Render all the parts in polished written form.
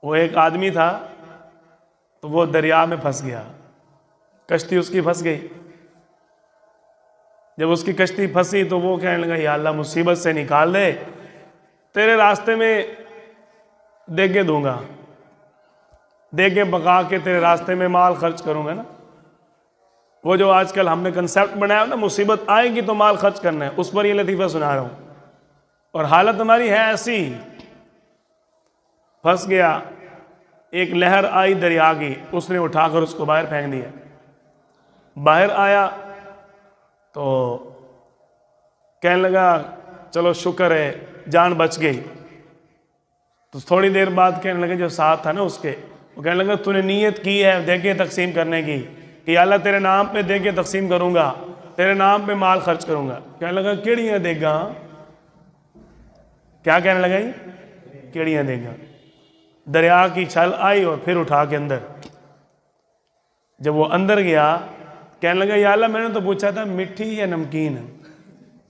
वो एक आदमी था, तो वो दरिया में फंस गया, कश्ती उसकी फंस गई। जब उसकी कश्ती फंसी तो वो कहने लगा, या अल्लाह मुसीबत से निकाल दे, तेरे रास्ते में देके दूंगा, देके पका के तेरे रास्ते में माल खर्च करूंगा ना। वो जो आजकल हमने कंसेप्ट बनाया ना, मुसीबत आएगी तो माल खर्च करना है, उस पर ये लतीफ़ा सुना रहा हूं। और हालत हमारी है ऐसी, फंस गया, एक लहर आई दरिया की, उसने उठाकर उसको बाहर फेंक दिया। बाहर आया तो कहने लगा, चलो शुक्र है जान बच गई। तो थोड़ी देर बाद कहने लगे जो साथ था ना उसके, वो कहने लगा, तूने नीयत की है देके तकसीम करने की कि अल्लाह तेरे नाम पे देके तकसीम करूंगा, तेरे नाम पे माल खर्च करूंगा। कहने लगा, केड़ियां देगा? क्या कहने लगा? केड़ियां देगा। दरिया की छल आई और फिर उठा के अंदर। जब वो अंदर गया, कहने लगा, या अल्लाह मैंने तो पूछा था मिठी या नमकीन,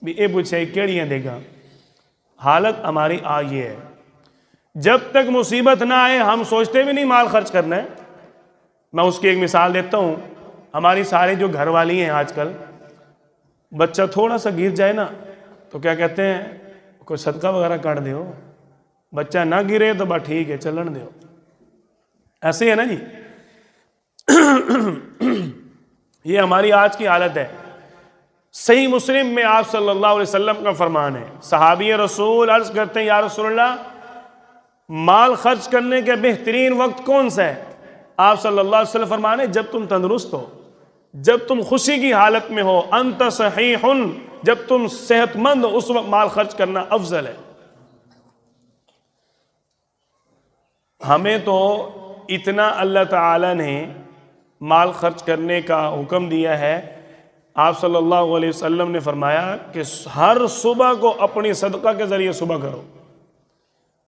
भी ये पूछा केड़ियां देगा। हालत हमारी आज ये है, जब तक मुसीबत ना आए हम सोचते भी नहीं माल खर्च करना है। मैं उसकी एक मिसाल देता हूँ। हमारी सारी जो घर वाली हैं आजकल, बच्चा थोड़ा सा गिर जाए ना तो क्या कहते हैं, कोई सदका वगैरह काट दो, बच्चा ना गिरे तो बस ठीक है चलन दो। ऐसे है ना जी। ये हमारी आज की हालत है। सही मुस्लिम में आप सल्लल्लाहु अलैहि वसल्लम का फरमान है, सहाबी रसूल अर्ज करते हैं, या रसूलल्लाह माल खर्च करने के बेहतरीन वक्त कौन सा है? आप सल्लल्लाहु अलैहि वसल्लम फरमान है, जब तुम तंदुरुस्त हो, जब तुम खुशी की हालत में हो, अंत सहीहुन, जब तुम सेहतमंद हो, उस वक्त माल खर्च करना अफजल है। हमें तो इतना अल्लाह ताला ने माल खर्च करने का हुक्म दिया है। आप सल्लल्लाहु अलैहि वसल्लम ने फरमाया कि हर सुबह को अपनी सदका के जरिए सुबह करो।